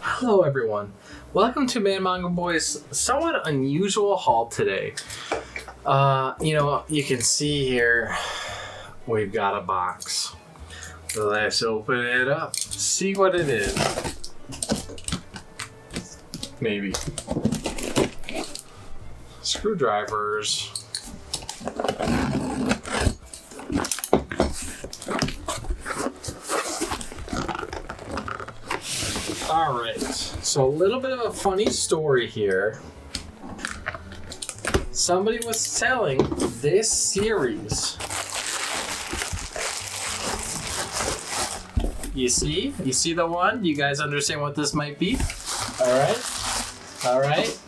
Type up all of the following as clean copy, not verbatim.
Hello everyone, welcome to Manga Boy's somewhat unusual haul today. You can see here we've got a box. Let's open it up, see what it is. Maybe screwdrivers. All right, so a little bit of a funny story here. Somebody was selling this series. You see the one? You guys understand what this might be? All right.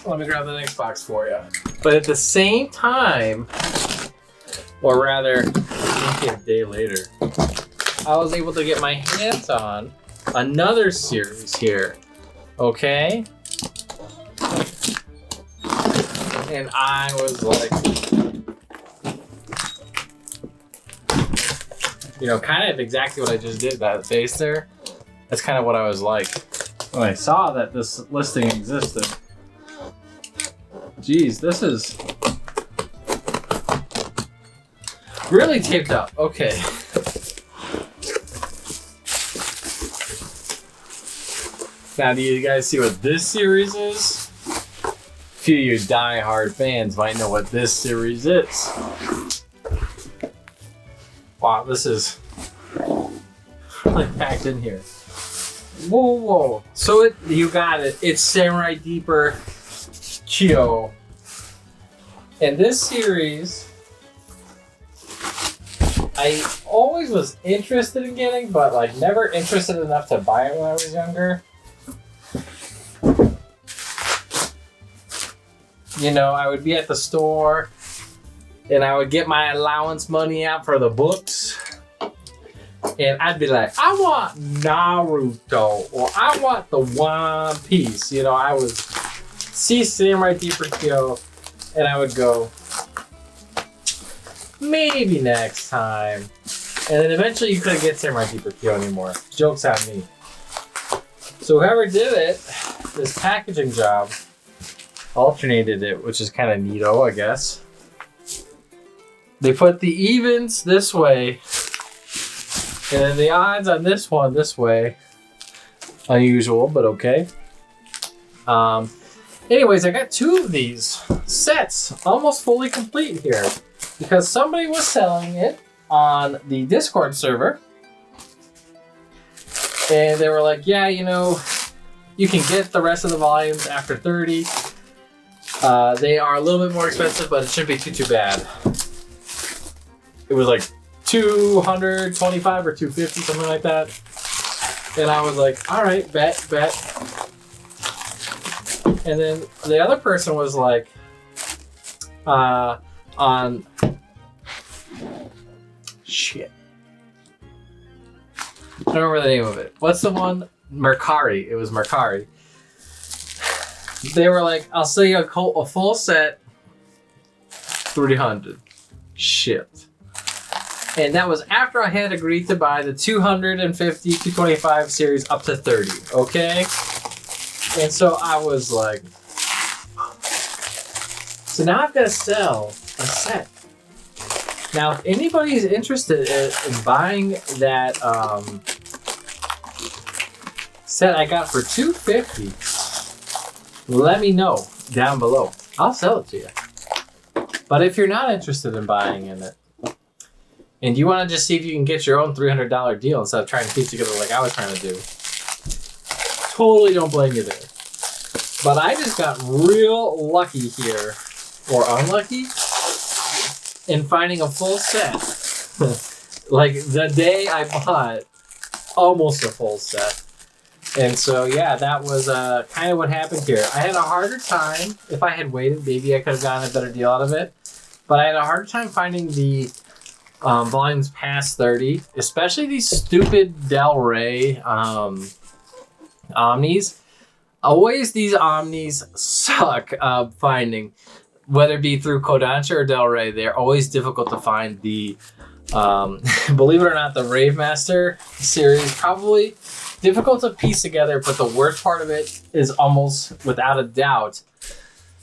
Let me grab the next box for you. But at the same time, or rather, maybe a day later, I was able to get my hands on another series here, okay? And I was like, kind of exactly what I just did, that face there. That's kind of what I was like when I saw that this listing existed. Geez, this is really taped up. Okay. Now, do you guys see what this series is? A few of you die-hard fans might know what this series is. Wow, this is really packed in here. Whoa. So you got it. It's Samurai Deeper Kyo. And this series, I always was interested in getting, but never interested enough to buy it when I was younger. I would be at the store and I would get my allowance money out for the books. And I'd be like, I want Naruto or I want the One Piece. I would see Samurai Deeper Kyo and I would go, maybe next time. And then eventually you couldn't get Samurai Deeper Kyo anymore. Joke's on me. So whoever did it, this packaging job, alternated it, which is kind of neato, I guess. They put the evens this way, and then the odds on this one this way. Unusual, but okay. Anyways, I got two of these sets almost fully complete here because somebody was selling it on the Discord server, and they were like, yeah, you can get the rest of the volumes after 30. They are a little bit more expensive, but it shouldn't be too bad. It was like $225 or $250, something like that. And I was like, all right, bet. And then the other person was like, shit. I don't remember the name of it. What's the one? Mercari. It was Mercari. They were like, I'll sell you a full set, $300. Shit. And that was after I had agreed to buy the 250, 225 series up to 30, okay? And so I was like, so now I've got to sell a set. Now, if anybody's interested in buying that set I got for $250, let me know down below. I'll sell it to you. But if you're not interested in buying in it, and you want to just see if you can get your own $300 deal instead of trying to piece together like I was trying to do, totally don't blame you there. But I just got real lucky here, or unlucky, in finding a full set. Like the day I bought almost a full set. And so, yeah, that was kind of what happened here. I had a harder time. If I had waited, maybe I could have gotten a better deal out of it. But I had a harder time finding the volumes past 30, especially these stupid Del Rey Omnis. Always these Omnis suck finding, whether it be through Kodansha or Del Rey. They're always difficult to find the Believe it or not, the Rave Master series probably difficult to piece together, but the worst part of it is almost without a doubt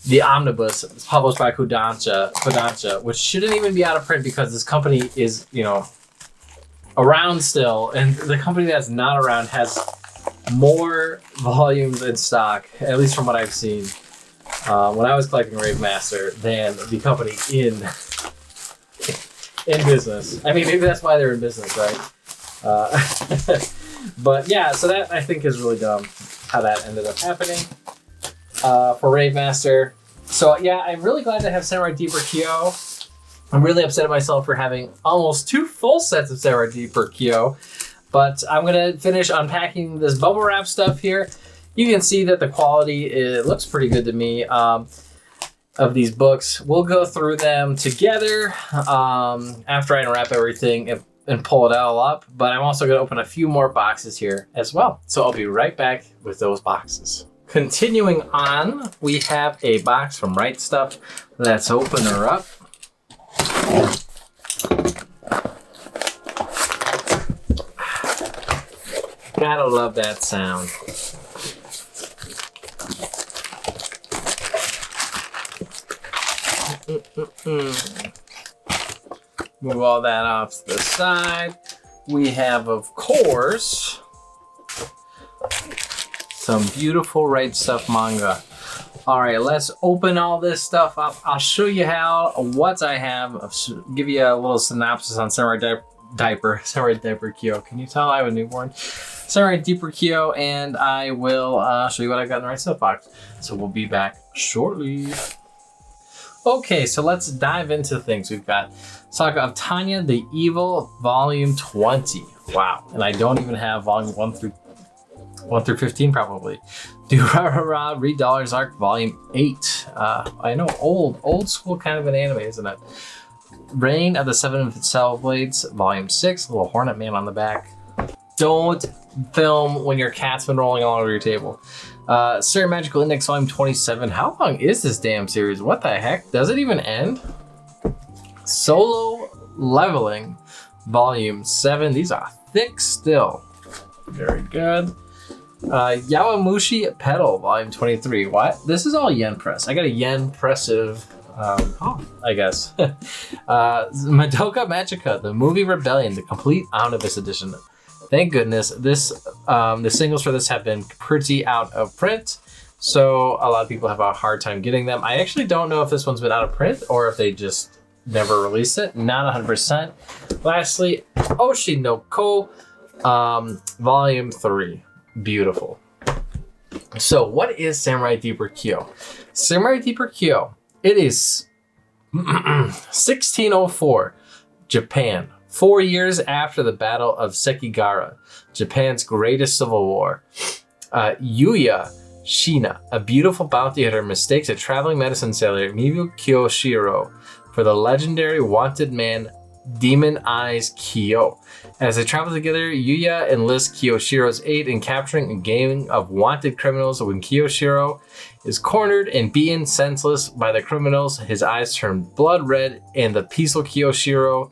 the omnibus published by Kodansha, which shouldn't even be out of print because this company is, around still, and the company that's not around has more volumes in stock, at least from what I've seen, when I was collecting Rave Master, than the company in business. I mean, maybe that's why they're in business, right? But yeah, so that I think is really dumb how that ended up happening for Rave Master. So yeah, I'm really glad to have Samurai Deeper Kyo. I'm really upset at myself for having almost 2 full sets of Samurai Deeper Kyo, but I'm going to finish unpacking this bubble wrap stuff here. You can see that the quality, it looks pretty good to me, of these books. We'll go through them together after I unwrap everything and pull it all up, but I'm also going to open a few more boxes here as well. So I'll be right back with those boxes. Continuing on, we have a box from Right Stuff. Let's open her up. Gotta love that sound. Move all that off to the side. We have, of course, some beautiful Right Stuff manga. All right, let's open all this stuff up. I'll show you what I have. I'll give you a little synopsis on Samurai Deeper Kyo. Can you tell I have a newborn? Samurai Deeper Kyo, and I will show you what I got in the Right Stuff box. So we'll be back shortly. Okay, so let's dive into things. We've got Saga of Tanya the Evil, Volume 20. Wow, and I don't even have Volume 1 through 15 probably. Durarara Read Dollars Arc Volume 8. I know, old school kind of an anime, isn't it? Reign of the Seven Cell Blades Volume 6. Little Hornet Man on the back. Don't film when your cat's been rolling all over your table. Sir Magical Index Volume 27. How long is this damn series? What the heck? Does it even end? Solo Leveling Volume 7. These are thick still. Very good. Yawamushi Pedal Volume 23. What? This is all yen press. I got a yen pressive, I guess. Madoka Magica, the movie Rebellion, the complete omnibus edition. Thank goodness. The singles for this have been pretty out of print, so a lot of people have a hard time getting them. I actually don't know if this one's been out of print or if they just never released it. Not 100%. Lastly, Oshi no Ko, Volume 3. Beautiful. So what is Samurai Deeper Kyo? Samurai Deeper Kyo. It is 1604, Japan. 4 years after the Battle of Sekigahara, Japan's greatest civil war. Yuya Shina, a beautiful bounty hunter, mistakes a traveling medicine sailor, Miyu Kiyoshiro, for the legendary wanted man, Demon Eyes Kyo. As they travel together, Yuya enlists Kiyoshiro's aid in capturing a gang of wanted criminals. When Kiyoshiro is cornered and beaten senseless by the criminals, his eyes turn blood red, and the peaceful Kiyoshiro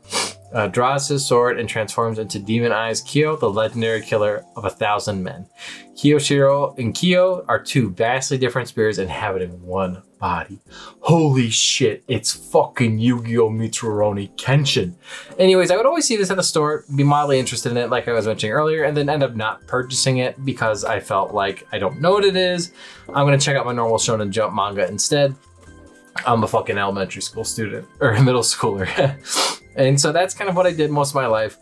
draws his sword and transforms into Demon Eyes Kyo, the legendary killer of 1,000 men. Kiyoshiro and Kyo are 2 vastly different spirits inhabiting one body. Holy shit, it's fucking Yu-Gi-Oh! Mitsuroni Kenshin. Anyways, I would always see this at the store, be mildly interested in it like I was mentioning earlier, and then end up not purchasing it because I felt like I don't know what it is. I'm gonna check out my normal Shonen Jump manga instead. I'm a fucking elementary school student, or a middle schooler. And so that's kind of what I did most of my life.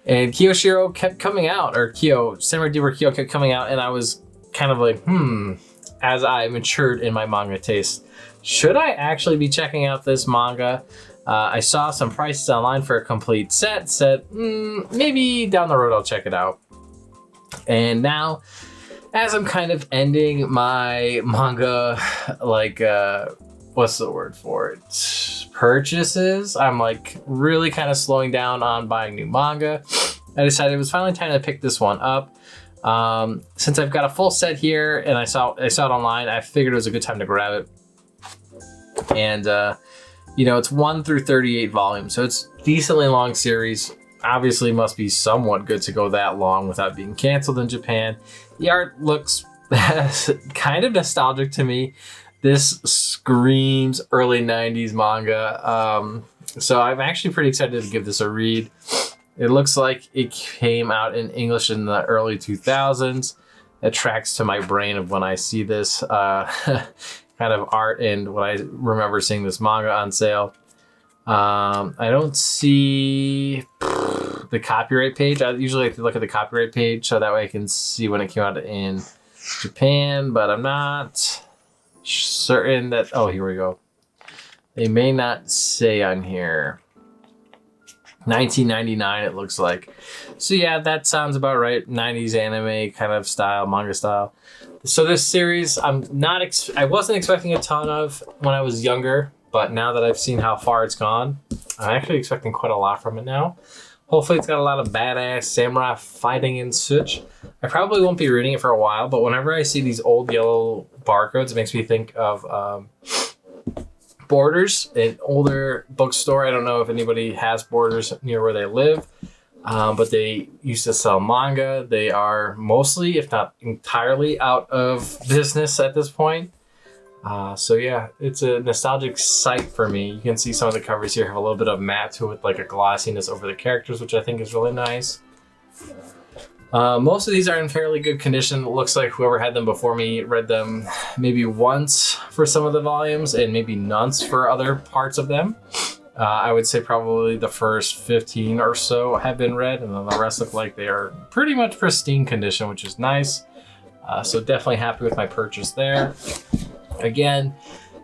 And Kiyoshiro kept coming out, or Samurai Deeper Kyo kept coming out, and I was kind of like, as I matured in my manga taste, should I actually be checking out this manga? I saw some prices online for a complete set, said, maybe down the road I'll check it out. And now, as I'm kind of ending my manga, like, what's the word for it? Purchases. I'm like really kind of slowing down on buying new manga. I decided it was finally time to pick this one up. Since I've got a full set here and I saw it online, I figured it was a good time to grab it. And You know, it's 1 through 38 volumes, so it's decently long series. Obviously must be somewhat good to go that long without being canceled in Japan. The art looks kind of nostalgic to me. This screams early 90s manga. So I'm actually pretty excited to give this a read. It looks like it came out in English in the early 2000s. That tracks to my brain of when I see this kind of art and when I remember seeing this manga on sale. I don't see the copyright page. I usually like to look at the copyright page so that way I can see when it came out in Japan, but I'm not certain that, oh, here we go. They may not say on here. 1999 it looks like. So yeah, that sounds about right. 90s anime kind of style, manga style. So this series, I wasn't expecting a ton of when I was younger, but now that I've seen how far it's gone, I'm actually expecting quite a lot from it now. Hopefully it's got a lot of badass samurai fighting and such. I probably won't be reading it for a while, but whenever I see these old yellow barcodes, it makes me think of Borders, an older bookstore. I don't know if anybody has Borders near where they live, but they used to sell manga. They are mostly, if not entirely, out of business at this point. So yeah, it's a nostalgic sight for me. You can see some of the covers here have a little bit of matte to it, like a glossiness over the characters, which I think is really nice. Most of these are in fairly good condition. It looks like whoever had them before me read them maybe once for some of the volumes and maybe none for other parts of them. I would say probably the first 15 or so have been read, and then the rest look like they are pretty much pristine condition, which is nice. So definitely happy with my purchase there. Again,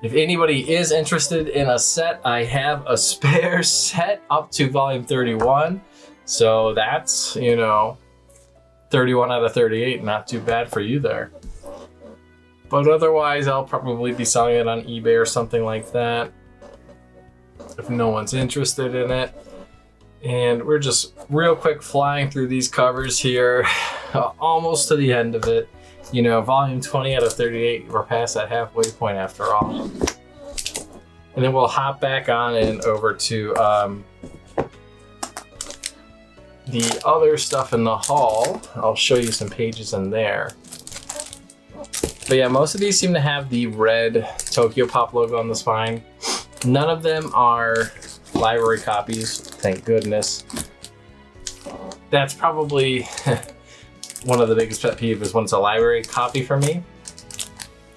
if anybody is interested in a set, I have a spare set up to volume 31. So that's, 31 out of 38, not too bad for you there. But otherwise, I'll probably be selling it on eBay or something like that if no one's interested in it. And we're just real quick flying through these covers here, almost to the end of it. Volume 20 out of 38, we're past that halfway point after all. And then we'll hop back on and over to the other stuff in the haul. I'll show you some pages in there. But yeah, most of these seem to have the red Tokyo Pop logo on the spine. None of them are library copies, thank goodness. That's probably one of the biggest pet peeves is when it's a library copy for me.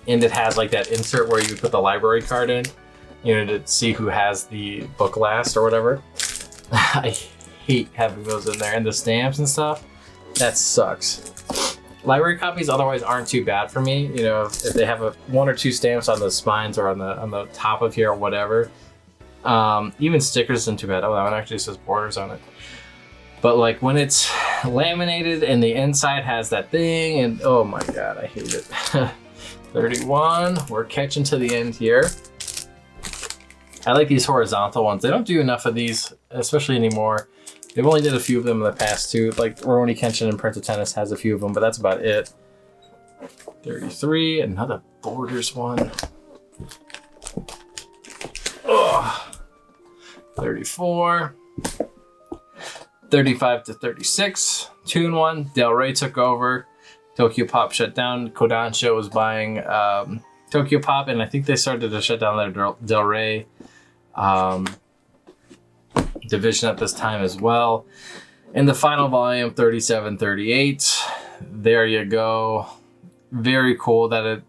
And it has like that insert where you put the library card in, to see who has the book last or whatever. I hate having those in there, and the stamps and stuff, that sucks. Library copies otherwise aren't too bad for me. If they have one or two stamps on the spines or on the top of here or whatever. Even stickers isn't too bad. Oh, that one actually says Borders on it. But like when it's laminated and the inside has that thing, and oh my god, I hate it. 31, we're catching to the end here. I like these horizontal ones. They don't do enough of these, especially anymore. They've only did a few of them in the past too. Like Rurouni Kenshin and Prince of Tennis has a few of them, but that's about it. 33, another Borders one. Oh, 34. 35 to 36. Toon 1, Del Rey took over. Tokyo Pop shut down. Kodansha was buying Tokyo Pop, and I think they started to shut down their Del Rey division at this time as well. In the final volume, 37, 38. There you go. Very cool that it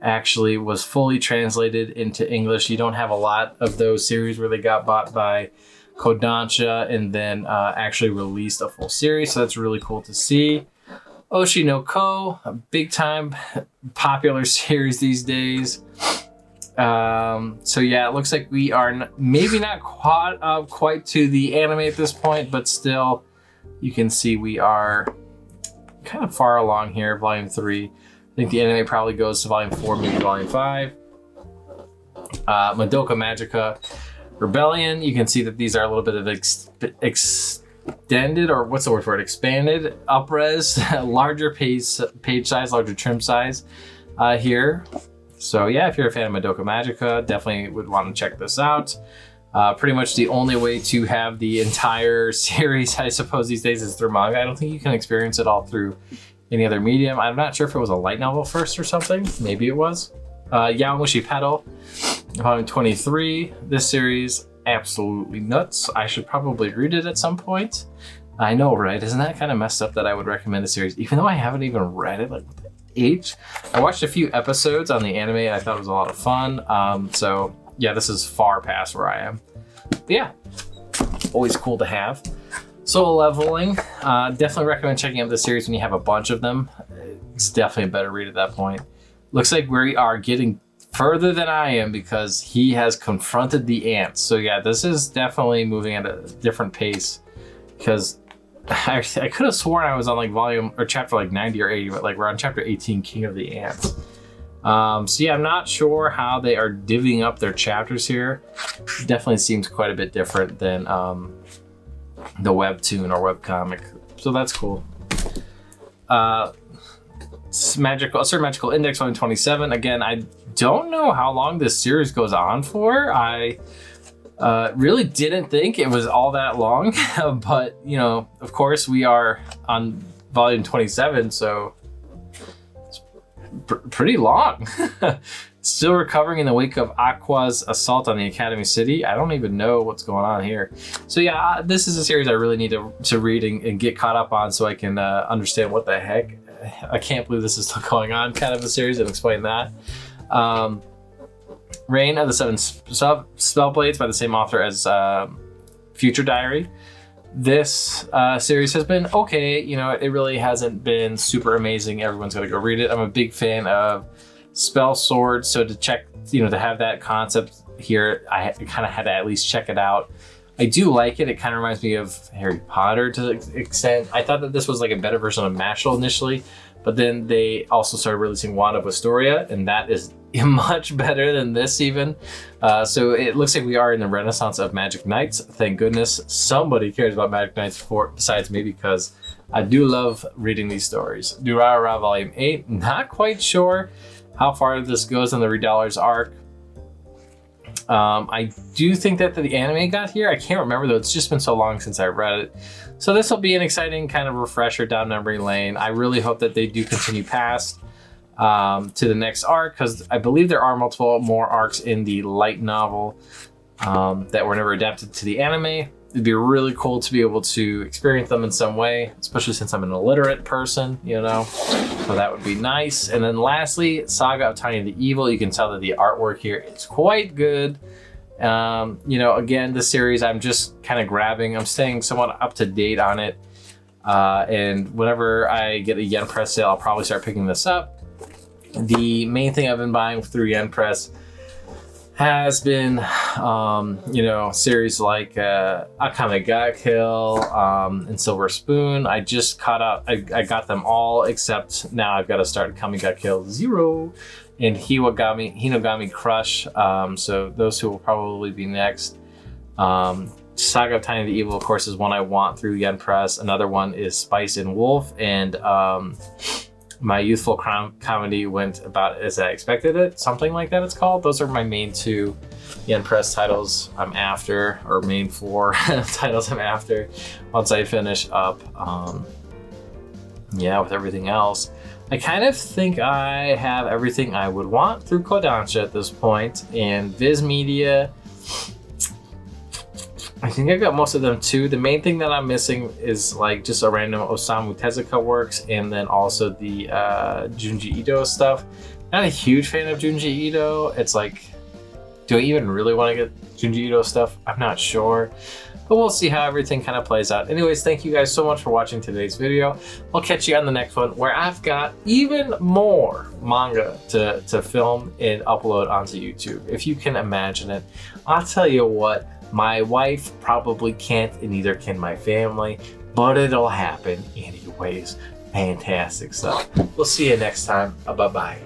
actually was fully translated into English. You don't have a lot of those series where they got bought by Kodansha and then actually released a full series, so that's really cool to see. Oshi no Ko, a big time popular series these days. So yeah, it looks like we are maybe not quite to the anime at this point, but still you can see we are kind of far along here. Volume 3, I think the anime probably goes to volume 4, maybe volume 5. Madoka Magica Rebellion, you can see that these are a little bit of extended, or what's the word for it? Expanded, up-res, larger page size, larger trim size here. So yeah, if you're a fan of Madoka Magica, definitely would want to check this out. Pretty much the only way to have the entire series, I suppose, these days is through manga. I don't think you can experience it all through any other medium. I'm not sure if it was a light novel first or something. Maybe it was. Yaomushi Pedal, volume 23. This series, absolutely nuts. I should probably read it at some point. I know, right? Isn't that kind of messed up that I would recommend a series, even though I haven't even read it? Like, what the H? I watched a few episodes on the anime. I thought it was a lot of fun. So yeah, this is far past where I am. But yeah, always cool to have. Solo leveling, definitely recommend checking out this series when you have a bunch of them. It's definitely a better read at that point. Looks like we are getting further than I am because he has confronted the ants. So yeah, this is definitely moving at a different pace, because I could have sworn I was on like volume or chapter like 90 or 80, but like we're on chapter 18, King of the Ants. So yeah, I'm not sure how they are divvying up their chapters here. It definitely seems quite a bit different than the webtoon or webcomic. So that's cool. Certain Magical Index, volume 27. Again, I don't know how long this series goes on for. I really didn't think it was all that long, but you know, of course we are on volume 27, so it's pretty long. Still recovering in the wake of Aqua's assault on the Academy City. I don't even know what's going on here. So yeah, this is a series I really need to read and get caught up on so I can understand what the heck. I can't believe this is still going on kind of a series, and explain that. Reign of the Seven Spellblades by the same author as Future Diary. This series has been okay. You know, it really hasn't been super amazing. Everyone's got to go read it. I'm a big fan of Spell Sword, so to check, you know, to have that concept here, I kind of had to at least check it out. I do like it. It kind of reminds me of Harry Potter to the extent. I thought that this was like a better version of Mashal initially, but then they also started releasing Wand of Astoria, and that is much better than this even. So it looks like we are in the renaissance of Magic Knights. Thank goodness somebody cares about Magic Knights besides me, because I do love reading these stories. Durarara Volume 8, not quite sure how far this goes in the $3 arc. I do think that the anime got here. I can't remember though. It's just been so long since I read it. So this will be an exciting kind of refresher down memory lane. I really hope that they do continue past to the next arc, because I believe there are multiple more arcs in the light novel that were never adapted to the anime. It'd be really cool to be able to experience them in some way, especially since I'm an illiterate person, you know, so that would be nice. And then lastly, Saga of Tiny the Evil. You can tell that the artwork here is quite good. You know, again, this series I'm just kind of grabbing. I'm staying somewhat up to date on it. And whenever I get a Yen Press sale, I'll probably start picking this up. The main thing I've been buying through Yen Press has been, you know, series like Akame ga Kill and Silver Spoon. I just caught up. I got them all, except now I've got to start Akame ga Kill 0 and Hinogami Crush. So those two will probably be next. Saga of Tiny the Evil, of course, is one I want through Yen Press. Another one is Spice and Wolf, and My Youthful Comedy went about as I expected it. Something like that it's called. Those are my main two Yen Press titles I'm after, or main 4 titles I'm after once I finish up. Yeah, with everything else. I kind of think I have everything I would want through Kodansha at this point, and Viz Media, I think I got most of them too. The main thing that I'm missing is like just a random Osamu Tezuka works, and then also the Junji Ito stuff. Not a huge fan of Junji Ito. It's like, do I even really want to get Junji Ito stuff? I'm not sure, but we'll see how everything kind of plays out. Anyways, thank you guys so much for watching today's video. I'll catch you on the next one, where I've got even more manga to film and upload onto YouTube. If you can imagine it. I'll tell you what, my wife probably can't, and neither can my family, but it'll happen anyways. Fantastic stuff. We'll see you next time. Bye-bye.